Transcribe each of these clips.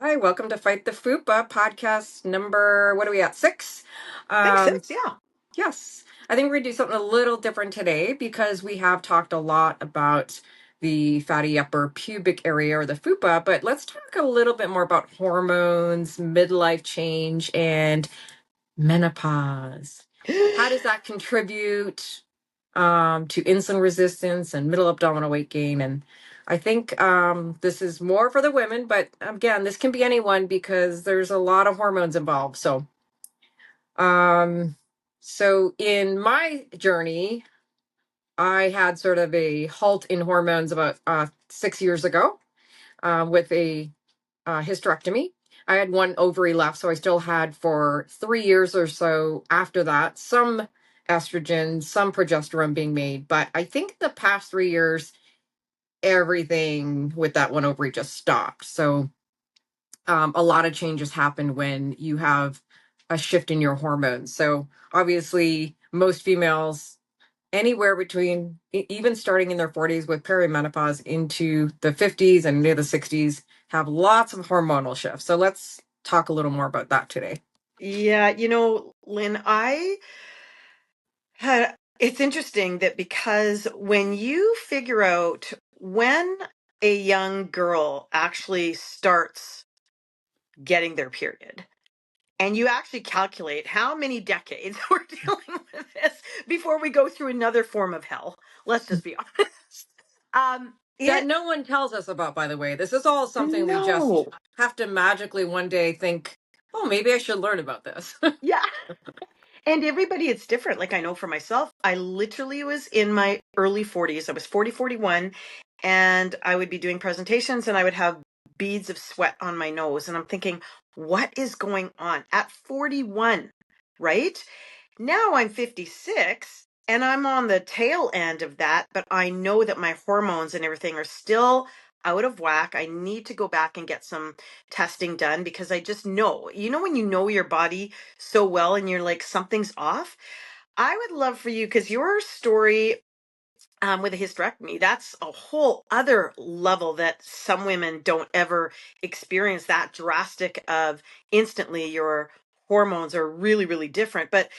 Hi, welcome to Fight the FUPA podcast number, what are we at? Six? I think Um, six, yeah. yes, I think we're going to do something a little different today because we have talked a lot about the fatty upper pubic area or the FUPA, but let's talk a little bit more about hormones, midlife change, and menopause. How does that contribute to insulin resistance and middle abdominal weight gain? And I think this is more for the women, but again, this can be anyone because there's a lot of hormones involved. Um, so in my journey, I had sort of a halt in hormones about 6 years ago with a hysterectomy. I had one ovary left, so I still had for 3 years or so after that some estrogen, some progesterone being made. But I think the past 3 years, everything with that one ovary just stopped. So a lot of changes happen when you have a shift in your hormones. So obviously, most females anywhere between even starting in their 40s with perimenopause into the 50s and near the 60s have lots of hormonal shifts. So let's talk a little more about that today. Yeah, Lynn, it's interesting that because when you figure out when a young girl actually starts getting their period, and you actually calculate how many decades we're dealing with this before we go through another form of hell, let's just be honest. That It no one tells us about, by the way. This is all something we just no, have to magically one day think, oh, maybe I should learn about this. yeah. And everybody, it's different. Like I know for myself, I literally was in my early 40s. I was 40, 41, and I would be doing presentations and I would have beads of sweat on my nose. And I'm thinking, what is going on at 41, right? Now I'm 56 and I'm on the tail end of that, but I know that my hormones and everything are still out of whack. I need to go back and get some testing done because I just know, when you know your body so well and you're like, something's off. I would love for you because your story with a hysterectomy, that's a whole other level that some women don't ever experience that drastic of instantly your hormones are really, really different. But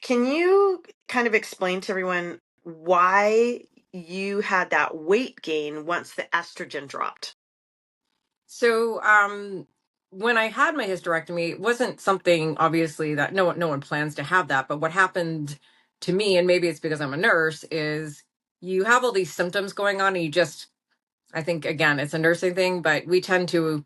can you kind of explain to everyone why you had that weight gain once the estrogen dropped? So, when I had my hysterectomy, it wasn't something obviously that no one plans to have that. But what happened to me, and maybe it's because I'm a nurse, is you have all these symptoms going on, and you just, I think again, it's a nursing thing, but we tend to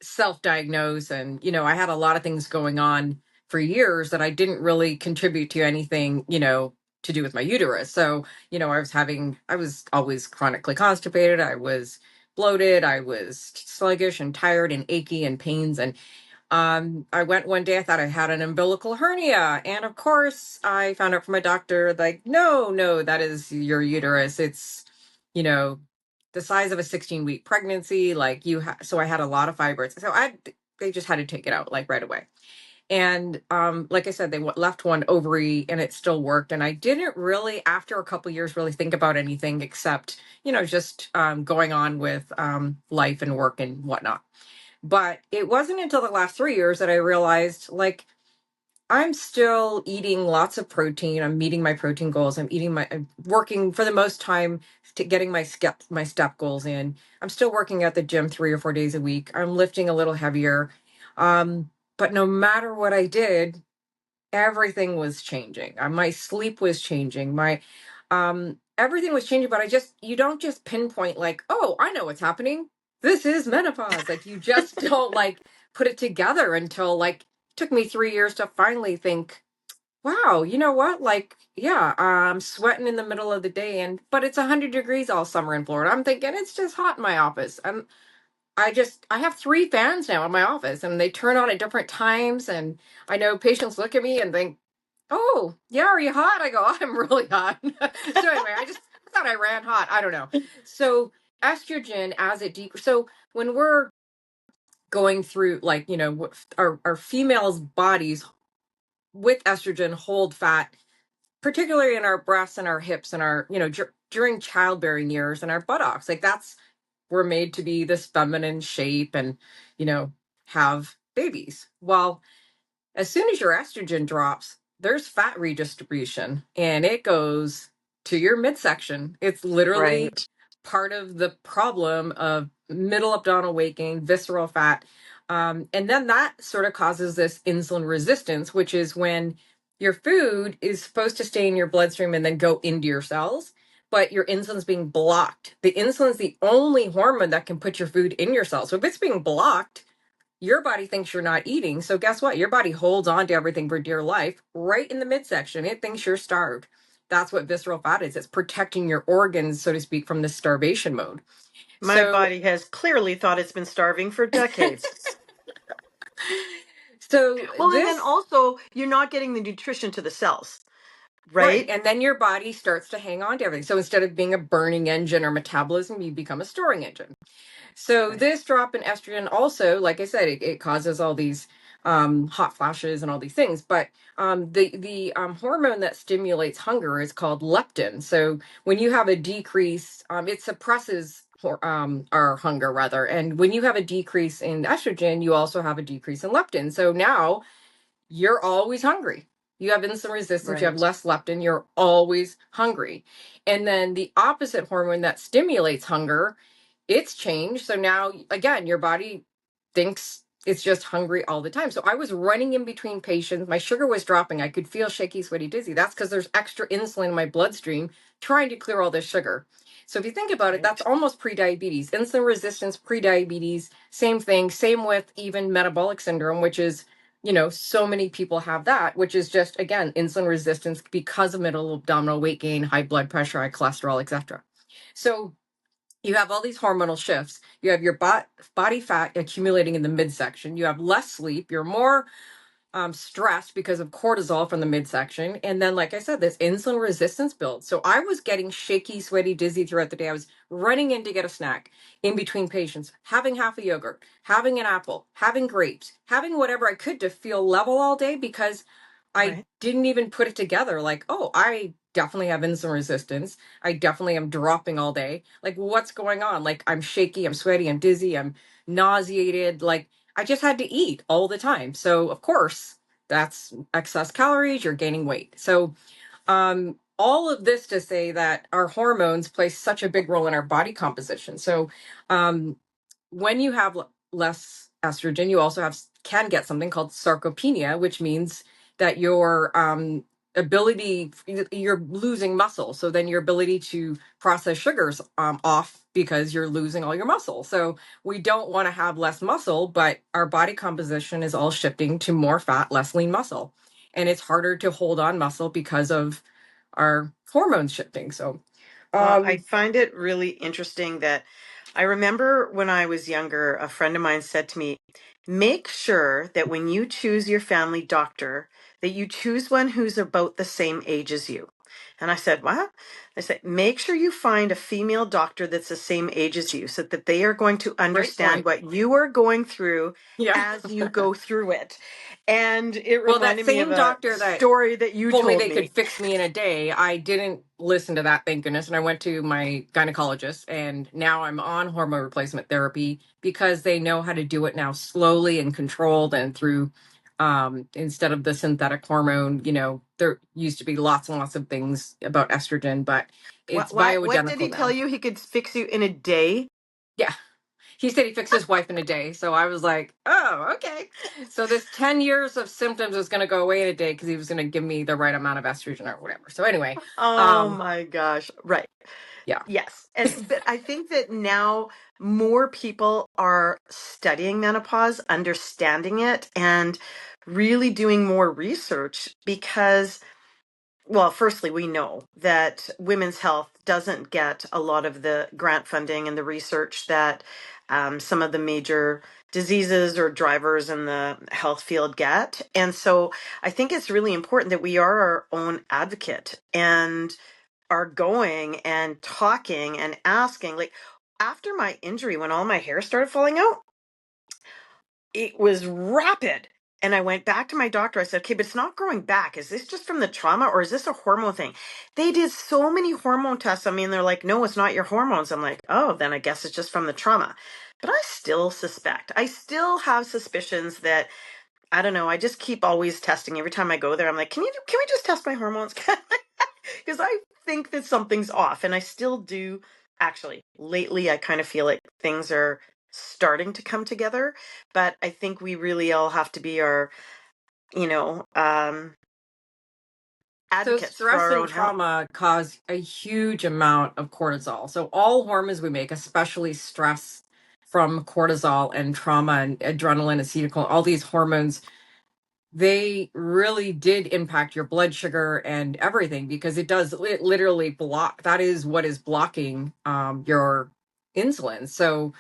self-diagnose, and I had a lot of things going on for years that I didn't really contribute to anything, to do with my uterus. So, I was always chronically constipated. I was bloated. I was sluggish and tired and achy and pains. And I went one day, I thought I had an umbilical hernia. And of course, I found out from my doctor, like, no, no, that is your uterus. It's, you know, the size of a 16-week pregnancy. Like so I had a lot of fibroids. So they just had to take it out like right away. And like I said, they left one ovary and it still worked. And I didn't really, after a couple years, really think about anything except, just going on with life and work and whatnot. But it wasn't until the last 3 years that I realized, like, I'm still eating lots of protein. I'm meeting my protein goals. I'm working for the most time to getting my step goals in. I'm still working at the gym 3 or 4 days a week. I'm lifting a little heavier. But no matter what I did, everything was changing. My sleep was changing. My everything was changing, but you don't just pinpoint like, oh, I know what's happening. This is menopause. Like you just don't like put it together until like took me 3 years to finally think, wow, you know what? Like, yeah, I'm sweating in the middle of the day but it's 100 degrees all summer in Florida. I'm thinking it's just hot in my office. I have three fans now in my office and they turn on at different times. And I know patients look at me and think, oh, yeah, are you hot? I go, I'm really hot. So anyway, I thought I ran hot. I don't know. So estrogen as it so when we're going through like, our females' bodies with estrogen hold fat, particularly in our breasts and our hips and our, during childbearing years and our buttocks. Like that's we're made to be this feminine shape and, you know, have babies. Well, as soon as your estrogen drops, there's fat redistribution and it goes to your midsection. It's literally Right. part of the problem of middle abdominal weight gain, visceral fat. And then that sort of causes this insulin resistance, which is when your food is supposed to stay in your bloodstream and then go into your cells, but your insulin's being blocked. The insulin's the only hormone that can put your food in your cells. So if it's being blocked, your body thinks you're not eating. So guess what? Your body holds on to everything for dear life right in the midsection. It thinks you're starved. That's what visceral fat is. It's protecting your organs, so to speak, from the starvation mode. My So, body has clearly thought it's been starving for decades. so Well, and then this, also you're not getting the nutrition to the cells, right. right? And then your body starts to hang on to everything. So instead of being a burning engine or metabolism, you become a storing engine. So Right. this drop in estrogen also, like I said, it causes all these hot flashes and all these things. But the hormone that stimulates hunger is called leptin. So when you have a decrease, it suppresses our hunger rather. And when you have a decrease in estrogen, you also have a decrease in leptin. So now you're always hungry. You have insulin resistance, you have Right. less leptin, you're always hungry. And then the opposite hormone that stimulates hunger, it's changed. So now, again, your body thinks it's just hungry all the time. So I was running in between patients. My sugar was dropping. I could feel shaky, sweaty, dizzy. That's because there's extra insulin in my bloodstream trying to clear all this sugar. So if you think about it, that's Right. almost pre-diabetes. Insulin resistance, pre-diabetes, same thing. Same with even metabolic syndrome, which is, so many people have that, which is just, again, insulin resistance because of middle abdominal weight gain, high blood pressure, high cholesterol, etc. So you have all these hormonal shifts. You have your body fat accumulating in the midsection. You have less sleep. You're more stressed because of cortisol from the midsection. And then, like I said, this insulin resistance builds. So I was getting shaky, sweaty, dizzy throughout the day. I was running in to get a snack in between patients, having half a yogurt, having an apple, having grapes, having whatever I could to feel level all day because I Right. didn't even put it together. Like, oh, I definitely have insulin resistance. I definitely am dropping all day. Like, what's going on? Like, I'm shaky, I'm sweaty, I'm dizzy, I'm nauseated. Like, I just had to eat all the time. So, of course, that's excess calories, you're gaining weight. So, all of this to say that our hormones play such a big role in our body composition. So, um, when you have less estrogen, you also can get something called sarcopenia, which means that your ability you're losing muscle. So then your ability to process sugars off because you're losing all your muscle. So we don't want to have less muscle, but our body composition is all shifting to more fat, less lean muscle, and it's harder to hold on muscle because of our hormones shifting. So Well, I um find it really interesting that I remember when I was younger, a friend of mine said to me, make sure that when you choose your family doctor, that you choose one who's about the same age as you. And I said, what? I said, make sure you find a female doctor that's the same age as you so that they are going to great understand point. what you are going through Yeah. as you go through it. And it Well, that reminded me of same a doctor that story that you told me told they could me. fix me in a day, I didn't listen to that, thank goodness. And I went to my gynecologist, and now I'm on hormone replacement therapy because they know how to do it now slowly and controlled and through, instead of the synthetic hormone. There used to be lots and lots of things about estrogen, but it's What did he bioidentical tell now. you? He could fix you in a day? Yeah. He said he fixed his wife in a day. So I was like, oh, okay. So this 10 years of symptoms was going to go away in a day because he was going to give me the right amount of estrogen or whatever. So anyway, Oh um, my gosh. Right. yeah, Yes. And but I think that now more people are studying menopause, understanding it, and really doing more research because, well, firstly, we know that women's health doesn't get a lot of the grant funding and the research that some of the major diseases or drivers in the health field get. And so I think it's really important that we are our own advocate and are going and talking and asking. Like after my injury, when all my hair started falling out, it was rapid. And I went back to my doctor. I said, okay, but it's not growing back. Is this just from the trauma or is this a hormone thing? They did so many hormone tests. I mean, they're like, no, it's not your hormones. I'm like, oh, then I guess it's just from the trauma. But I still suspect, I still have suspicions that, I don't know. I just keep always testing. Every time I go there, I'm like, can we just test my hormones? Because I think that something's off. And I still do. Actually, lately, I kind of feel like things are starting to come together. But I think we really all have to be our, you know, So advocates for stress our and own health. trauma cause a huge amount of cortisol. So all hormones we make, especially stress from cortisol and trauma and adrenaline, acetyl, all these hormones, they really did impact your blood sugar and everything because it literally block, that is what is blocking your insulin. So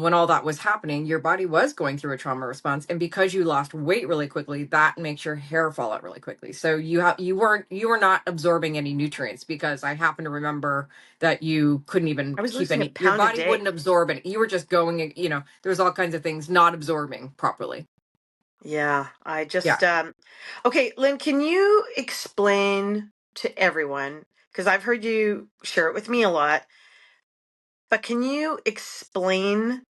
when all that was happening, your body was going through a trauma response, and because you lost weight really quickly, that makes your hair fall out really quickly. So you were not absorbing any nutrients, because I happen to remember that you couldn't even I was keep losing a any, your pound a body day. wouldn't absorb it, you were just going, there's all kinds of things not absorbing properly. Yeah, I Yeah. just okay, Lynn, can you explain to everyone, because I've heard you share it with me a lot, but can you explain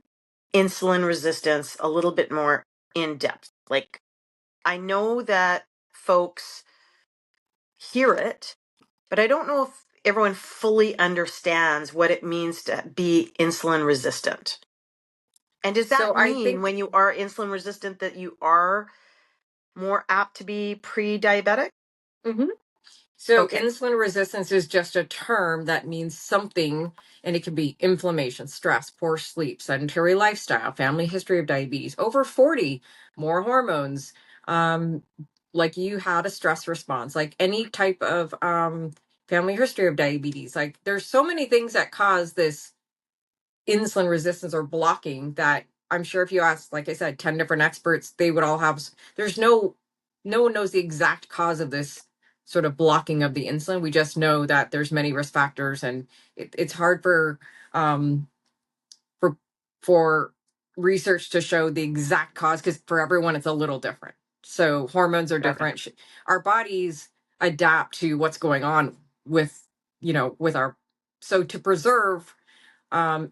insulin resistance a little bit more in depth? Like, I know that folks hear it, but I don't know if everyone fully understands what it means to be insulin resistant. And does So that I mean think when you are insulin resistant that you are more apt to be pre-diabetic? mhm. So Okay. insulin resistance is just a term that means something, and it can be inflammation, stress, poor sleep, sedentary lifestyle, family history of diabetes, over 40, more hormones, um, like you had a stress response, like any type of family history of diabetes. Like there's so many things that cause this insulin resistance or blocking that I'm sure if you ask, like I said, 10 different experts, they would all have, there's no one knows the exact cause of this sort of blocking of the insulin. We just know that there's many risk factors, and it's hard um, for, for research to show the exact cause, because for everyone, it's a little different. So hormones are Got it. different. Our bodies adapt to what's going on with, with our, so to preserve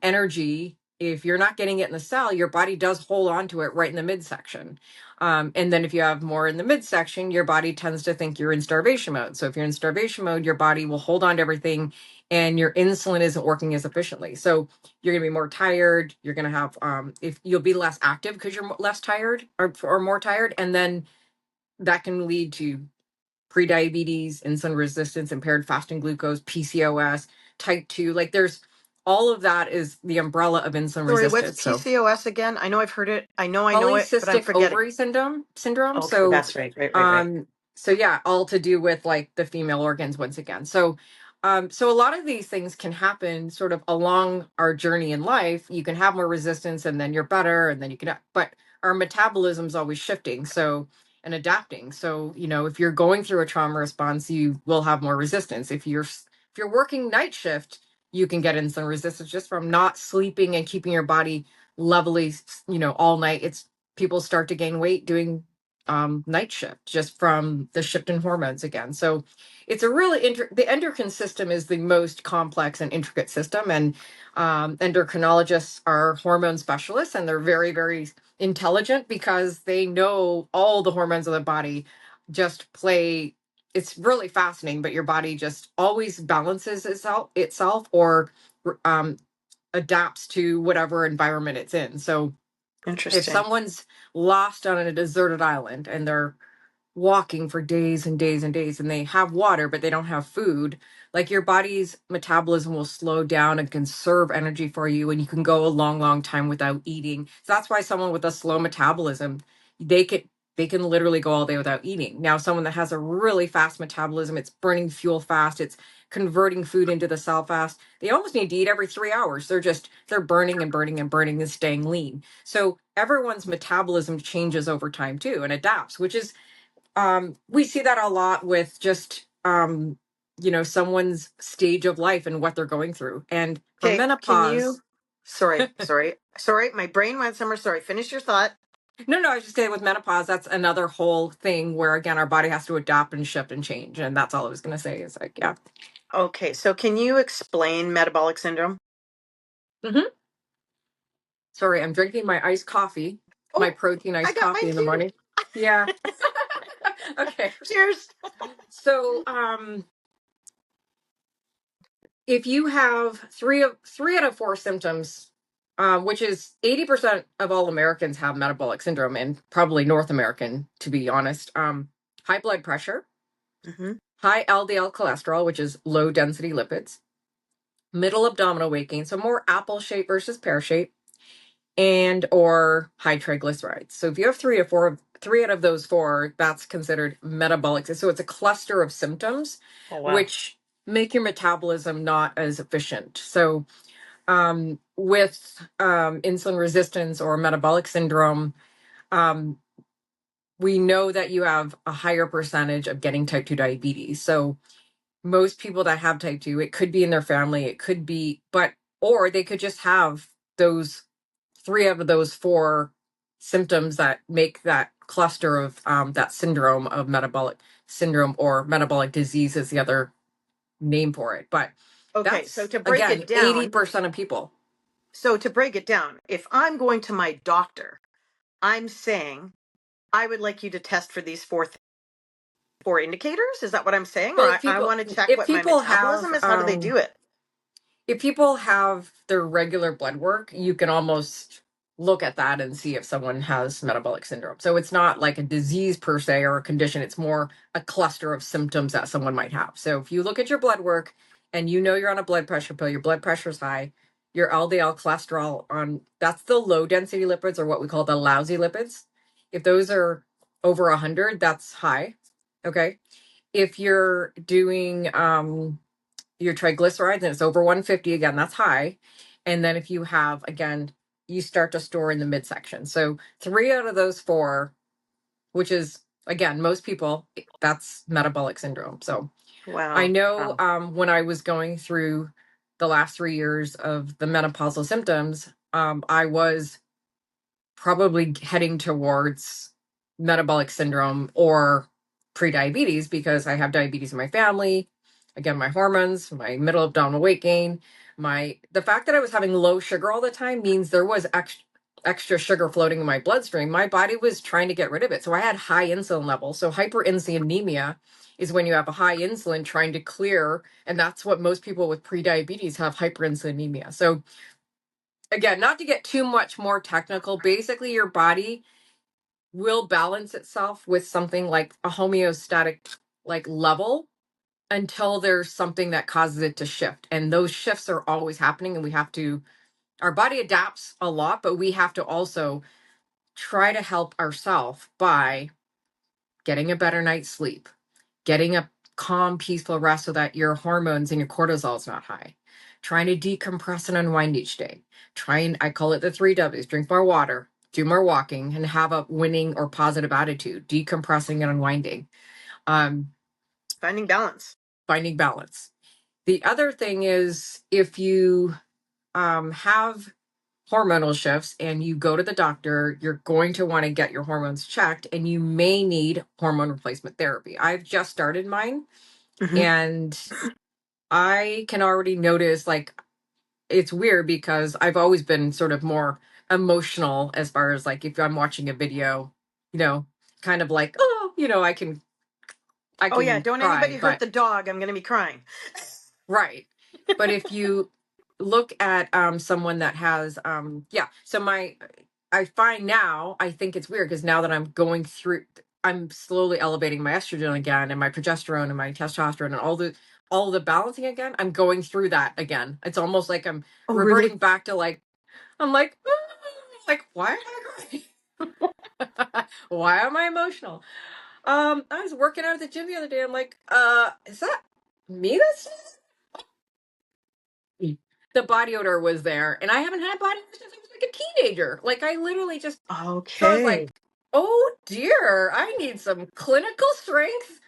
energy, if you're not getting it in the cell, your body does hold on to it right in the midsection. And then if you have more in the midsection, your body tends to think you're in starvation mode. So if you're in starvation mode, your body will hold on to everything, and your insulin isn't working as efficiently. So you're going to be more tired. You're going to have, if you'll be less active because you're less tired, or more tired. And then that can lead to prediabetes, insulin resistance, impaired fasting glucose, PCOS, type 2. Like there's all of that is the umbrella of insulin Sorry, what's resistance. So PCOS again? I know I've heard it. I know it, but I'm polycystic forgetting. ovary syndrome. Okay, So that's right, right, right, right. yeah, all to do with like the female organs once again. So a lot of these things can happen sort of along our journey in life. You can have more resistance, and then you're better, and then you can, but our metabolism's always shifting, so, and adapting. So, if you're going through a trauma response, you will have more resistance. If you're working night shift, you can get insulin resistance just from not sleeping and keeping your body levelly, all night. It's People start to gain weight doing night shift just from the shift in hormones again. So it's a really the endocrine system is the most complex and intricate system, and endocrinologists are hormone specialists, and they're very, very intelligent because they know all the hormones of the body just play. It's really fascinating, but your body just always balances itself, or um, adapts to whatever environment it's in. So if Interesting. someone's lost on a deserted island and they're walking for days and days and days, and they have water but they don't have food, like your body's metabolism will slow down and conserve energy for you, and you can go a long, long time without eating. So that's why someone with a slow metabolism, they can they can literally go all day without eating. Now someone that has a really fast metabolism, it's burning fuel fast, it's converting food into the cell fast, they almost need to eat every 3 hours. They're burning and burning and burning and staying lean. So everyone's metabolism changes over time too, and adapts, which is we see that a lot with just someone's stage of life and what they're going through. And for Okay, can you menopause, sorry, my brain went somewhere. Sorry, finish your thought. No, I was just saying with menopause, that's another whole thing where again our body has to adapt and shift and change, and that's all I was going to say. Is like, yeah. Okay, so can you explain metabolic syndrome? Hmm. Sorry, I'm drinking my iced coffee, my Oh, protein I iced got coffee mine in the too. morning. Yeah. Okay. Cheers. So, if you have three out of four symptoms, which is 80% of all Americans have metabolic syndrome, and probably North American, to be honest. High blood pressure, Mm-hmm. high LDL cholesterol, which is low density lipids, middle abdominal weight gain, so more apple shape versus pear shape, and or high triglycerides. So if you have three out of those four, that's considered metabolic. So it's a cluster of symptoms Oh, wow. which make your metabolism not as efficient. So with insulin resistance or metabolic syndrome, um, we know that you have a higher percentage of getting type 2 diabetes. So most people that have type 2, it could be in their family, it could be, or they could just have those three out of those four symptoms that make that cluster of that syndrome of metabolic syndrome, or metabolic disease is the other name for it. But Okay, so that's, to break again, it down, 80% of people. if I'm going to my doctor, I'm saying I would like you to test for these four indicators. Is that what I'm saying? Or Well, I want to check if what my people metabolism have is? How do they do it? if people have their regular blood work, you can almost look at that and see if someone has metabolic syndrome. So it's not like a disease per se or a condition, it's more a cluster of symptoms that someone might have. So if you look at your blood work and you know you're on a blood pressure pill, your blood pressure is high, your LDL cholesterol on, that's the low density lipids, or what we call the lousy lipids. If those are over 100, that's high. Okay. If you're doing your triglycerides and it's over 150, again, that's high. And then if you have, again, you start to store in the midsection. So three out of those four, which is, again, most people, that's metabolic syndrome. So I Wow. know Wow. when I was going through the last 3 years of the menopausal symptoms, I was probably heading towards metabolic syndrome or prediabetes, because I have diabetes in my family. Again, my hormones, my middle abdominal weight gain, the fact that I was having low sugar all the time means there was extra sugar floating in my bloodstream. My body was trying to get rid of it. So I had high insulin levels. So hyperinsulinemia is when you have a high insulin trying to clear, and that's what most people with prediabetes have, hyperinsulinemia. So again, not to get too much more technical, basically your body will balance itself with something like a homeostatic like level until there's something that causes it to shift. And those shifts are always happening, and our body adapts a lot, but we have to also try to help ourselves by getting a better night's sleep, getting a calm, peaceful rest so that your hormones and your cortisol is not high. Trying to decompress and unwind each day. I call it the 3 W's: drink more water, do more walking, and have a winning or positive attitude, decompressing and unwinding, um, Finding balance. finding balance. The other thing is, if you have hormonal shifts and you go to the doctor, you're going to want to get your hormones checked, and you may need hormone replacement therapy. I've just started mine, Hmm. and I can already notice, like, it's weird because I've always been sort of more emotional as far as like if I'm watching a video, you know, kind of like, oh, I Oh, yeah. can Don't cry, anybody hurt but the dog. I'm going to be crying. right. But if you look at someone that has yeah, so I find now, I think it's weird because now that I'm slowly elevating my estrogen again, and my progesterone and my testosterone and all the balancing again. I'm going through that again. It's almost like I'm Oh, really? reverting back to like, I'm like, like, why am I crying? Why am I emotional? I was working out at the gym the other day. I'm like, is that me? The body odor was there, and I haven't had body odor since I was like a teenager. Like I literally just, so I was Okay. like, oh dear, I need some clinical strength.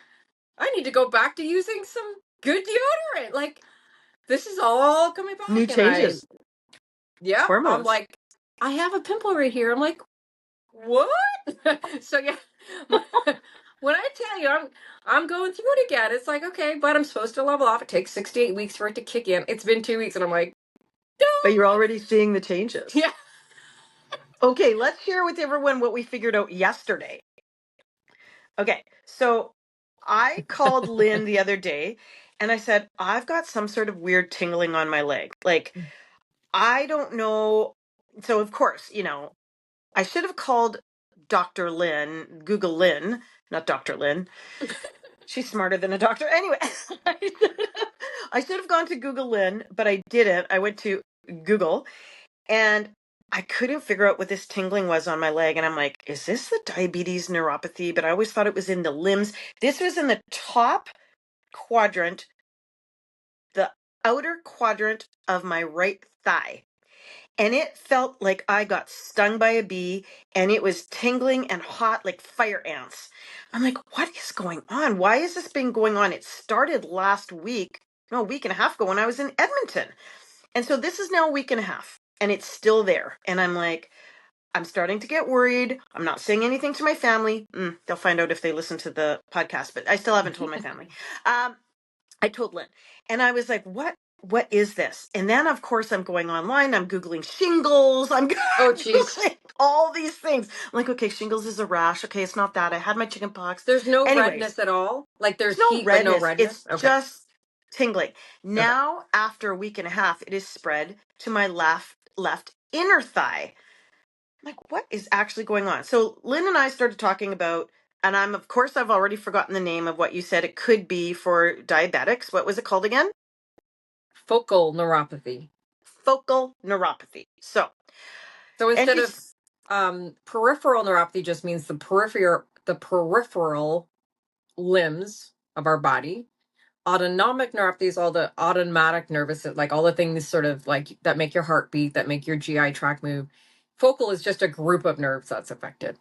I need to go back to using some good deodorant. Like this is all coming New back, and changes. yeah, I'm Hormones. like, I have a pimple right here. I'm like, What? So yeah, my- when I tell you I'm going through it again, it's like, okay, but I'm supposed to level off. It takes 6 to 8 weeks for it to kick in. It's been 2 weeks, and I'm like, no. But you're already seeing the changes. Yeah. Okay, let's share with everyone what we figured out yesterday. Okay, so I called Lynn the other day and I said, I've got some sort of weird tingling on my leg. Like, I don't know. So, of course, I should have called Dr. Lynn, Google Lynn, not Dr. Lynn. She's smarter than a doctor. Anyway, I should have gone to Google Lynn, but I didn't. I went to Google and I couldn't figure out what this tingling was on my leg. And I'm like, is this the diabetes neuropathy? But I always thought it was in the limbs. This was in the top quadrant, the outer quadrant of my right thigh. And it felt like I got stung by a bee and it was tingling and hot like fire ants. I'm like, what is going on? Why has this been going on? It started last week, no, a week and a half ago when I was in Edmonton. And so this is now a week and a half and it's still there. And I'm like, I'm starting to get worried. I'm not saying anything to my family. They'll find out if they listen to the podcast, but I still haven't told my family. I told Lynn, and I was like, what is this? And then, of course, I'm going online. I'm Googling shingles. I'm Oh, jeez. Googling all these things. I'm like, okay, shingles is a rash. Okay, it's not that. I had my chicken pox. There's no Anyways, redness at all. Like there's there's no heat, but no redness. It's redness. Okay. just tingling. Okay. Now, after a week and a half, it is spread to my left inner thigh. I'm like, what is actually going on? So Lynn and I started talking about, and of course, I've already forgotten the name of what you said it could be for diabetics. What was it called again? Focal neuropathy. Focal neuropathy. So And instead of she's peripheral neuropathy, just means the peripheral limbs of our body. Autonomic neuropathy is all the automatic nervous, like all the things sort of like that make your heart beat, that make your GI tract move. Focal is just a group of nerves that's affected.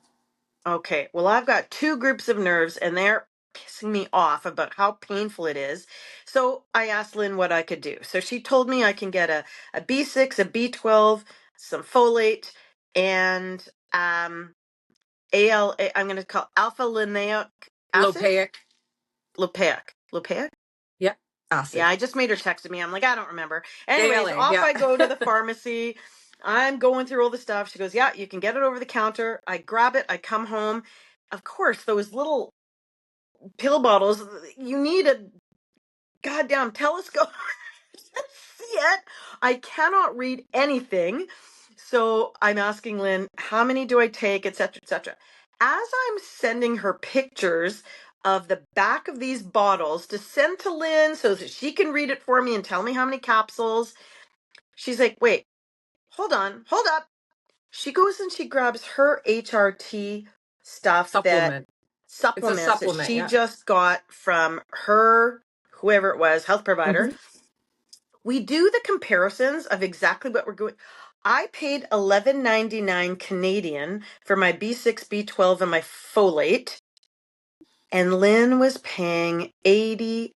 okay. Well, I've got two groups of nerves, and they're pissing me off about how painful it is. So I asked Lynn what I could do. So she told me I can get a B6, a B12, some folate, and I'm going to call alpha linolenic acid. Lopaic. Lopaic. Yep. Yeah, Acid. I just made her text me. I'm like, I don't remember. Anyways, ALA. off Yeah. I go to the pharmacy. I'm going through all the stuff. She goes, yeah, you can get it over the counter. I grab it. I come home. Of course, those little pill bottles, you need a goddamn telescope to see it. I cannot read anything. So I'm asking Lynn, how many do I take, etc., etc. As I'm sending her pictures of the back of these bottles to send to Lynn so that she can read it for me and tell me how many capsules, she's like, wait, hold on, hold up. She goes and she grabs her HRT stuff, that Supplement. It's a supplements that supplement. she Yeah. just got from her, whoever it was, health provider. Mhm. We do the comparisons of exactly what we're going. I paid $11.99 Canadian for my B6, B12, and my folate, and Lynn was paying $80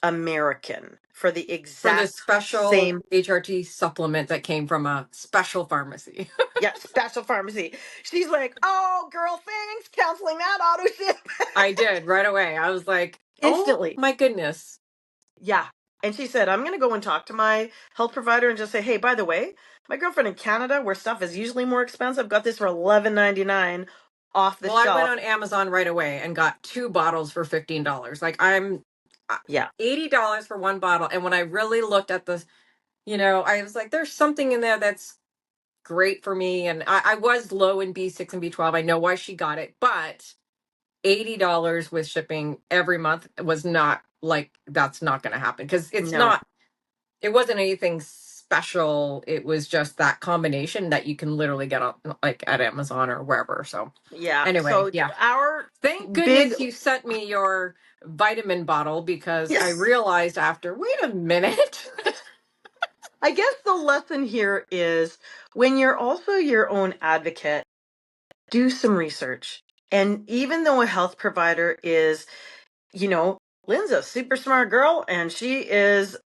American for the For this exact special same, HRT supplement that came from a special pharmacy. yeah, special pharmacy. She's like, "Oh, girl, thanks, canceling that auto ship." I did right away. I was like, oh Instantly. my goodness. Yeah. And she said, I'm going to go and talk to my health provider and just say, hey, by the way, my girlfriend in Canada, where stuff is usually more expensive, got this for $11.99 off the Well, I went shelf. on Amazon right away and got 2 bottles for $15. Like I'm Yeah. $80 for one bottle. And when I really looked at the, I was like, there's something in there that's great for me. And I was low in B6 and B12. I know why she got it, but $80 with shipping every month was not like, that's not going to happen because No. it wasn't anything special. It was just that combination that you can literally get on like at Amazon or wherever. So Yeah. anyway, So yeah. our Thank big, goodness you sent me your vitamin bottle because I yes, realized after, wait a minute. I guess the lesson here is when you're also your own advocate, do some research. And even though a health provider is, Lynn's a super smart girl and she is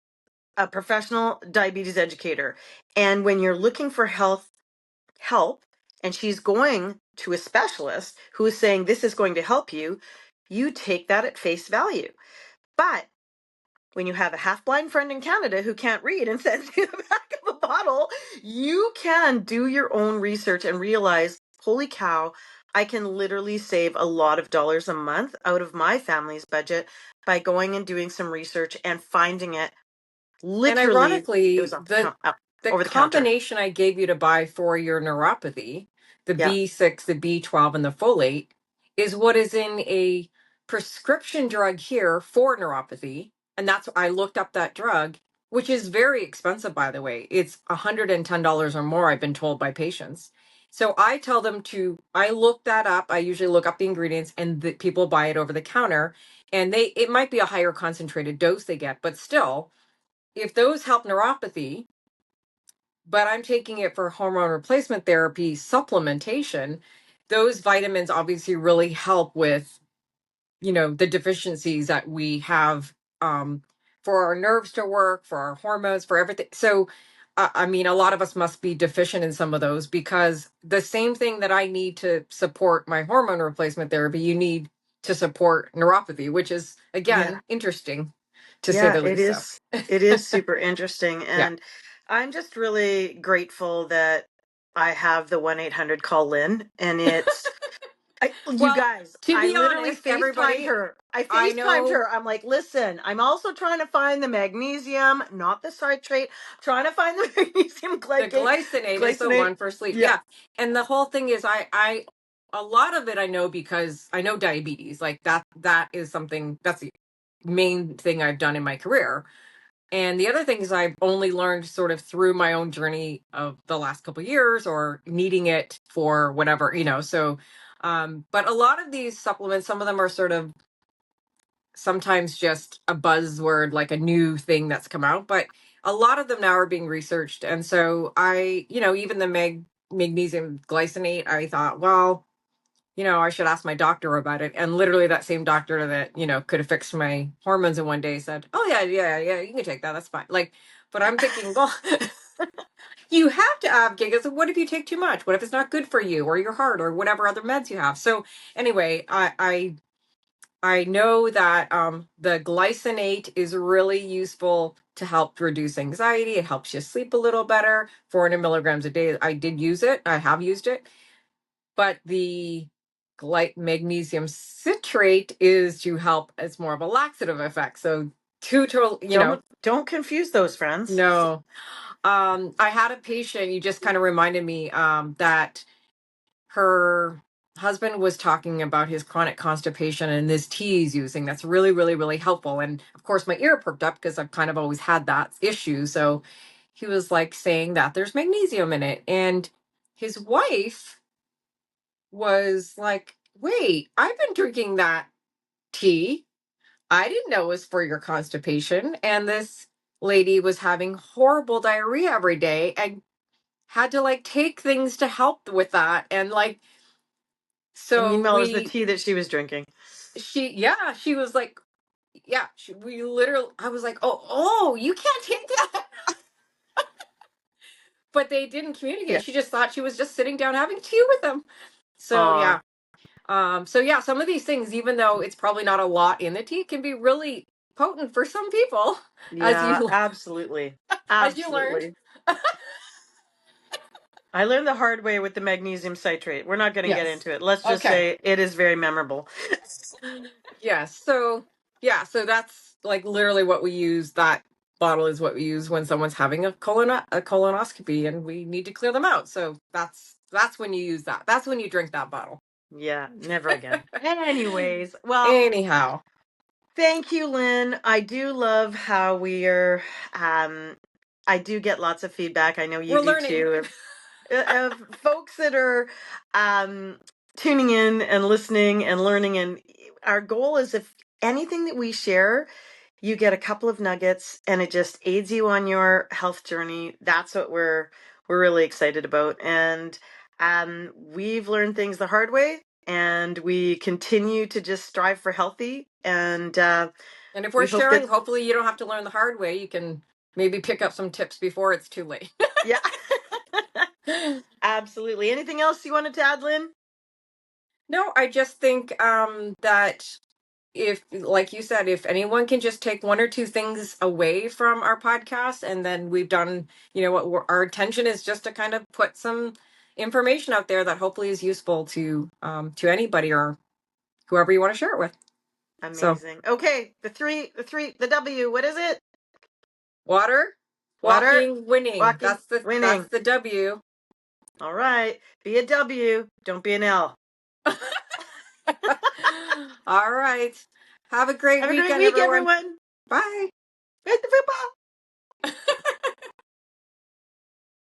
a professional diabetes educator. And when you're looking for health help, and she's going to a specialist who is saying this is going to help you, you take that at face value. But when you have a half-blind friend in Canada who can't read and sends you the back of a bottle, you can do your own research and realize, holy cow, I can literally save a lot of dollars a month out of my family's budget by going and doing some research and finding it. And Literally, it was ironically, off the over the counter. combination I gave you to buy for your neuropathy, the Yeah, B6, the B12, and the folate, is what is in a prescription drug here for neuropathy. And that's I looked up that drug, which is very expensive, by the way. It's $110 or more, I've been told by patients. So I tell them I look that up. I usually look up the ingredients and the people buy it over the counter. And it might be a higher concentrated dose they get, but still, if those help neuropathy, but I'm taking it for hormone replacement therapy supplementation, those vitamins obviously really help with, the deficiencies that we have, for our nerves to work, for our hormones, for everything. So, I mean, a lot of us must be deficient in some of those, because the same thing that I need to support my hormone replacement therapy, you need to support neuropathy, which is, yeah, again, interesting to say yeah. the It least. So, is. It is super interesting, yeah. and I'm just really grateful that I have the 1-800 call Lynn, and you Well, guys, to I be literally honest, FaceTimed everybody, her. I I FaceTimed know her. I'm like, listen, I'm also trying to find the magnesium, not the citrate. I'm trying to find the magnesium the glycinate is the glycinate. one for sleep. Yeah, Yeah. And the whole thing is a lot of it I know because I know diabetes. Like that is something that's the main thing I've done in my career. And the other thing is I've only learned sort of through my own journey of the last couple of years or needing it for whatever. So but a lot of these supplements, some of them are sort of sometimes just a buzzword, like a new thing that's come out, but a lot of them now are being researched. And so even the magnesium glycinate, I thought, well, I should ask my doctor about it. And literally that same doctor that, could have fixed my hormones in one day said, oh yeah, yeah, yeah, you can take that. That's fine. Like, but I'm thinking, well, you have to advocate, because what if you take too much? What if it's not good for you or your heart or whatever other meds you have? So anyway, I know that the glycinate is really useful to help reduce anxiety. It helps you sleep a little better. 400 milligrams a day. I did use it. I have used it. But the magnesium citrate is to help. It's more of a laxative effect. So two total, don't confuse those, friends. no. I had a patient. You just kind of reminded me that her husband was talking about his chronic constipation and this tea he's using that's really, really, really helpful. And of course, my ear perked up because I've kind of always had that issue. So he was like saying that there's magnesium in it. And his wife was like, wait, I've been drinking that tea. I didn't know it was for your constipation. And this lady was having horrible diarrhea every day and had to like take things to help with that. And like, And so meanwhile, it was the we tea that she was drinking. she was like, yeah, we literally, I was like, oh, you can't take that. But they didn't communicate. Yeah. She just thought she was just sitting down having tea with them. So Aw, yeah. So yeah, some of these things, even though it's probably not a lot in the tea, can be really potent for some people, as yeah, you absolutely. as you learned. Absolutely. I learned the hard way with the magnesium citrate. We're not going to get Yes. into it. Let's just Okay. say it is very memorable. Yes. So yeah, so that's like literally what we use. That bottle is what we use when someone's having a colonoscopy and we need to clear them out. So that's when you use that. That's when you drink that bottle. Yeah, never again. Anyways, well, Anyhow, thank you, Lynn. I do love how we are. I do get lots of feedback. I know you we're do learning. too. Of folks that are um, tuning in and listening and learning. And our goal is, if anything that we share, you get a couple of nuggets and it just aids you on your health journey. That's what we're really excited about. And we've learned things the hard way, and we continue to just strive for healthy. And And if we we're hope that, sharing, hopefully you don't have to learn the hard way. You can maybe pick up some tips before it's too late. yeah. Absolutely. Anything else you wanted to add, Lynn? No, I just think that if, like you said, if anyone can just take one or two things away from our podcast, and then we've done, what our intention is just to kind of put some information out there that hopefully is useful to anybody or whoever you want to share it with. So, Amazing. Okay, the W. What is it? water, Water, walking, winning. walking, That's winning. the W. All right. Be a W. Don't be an L. All right. Have a great Have a great weekend, week, everyone. everyone. Bye. Hit the FUPA.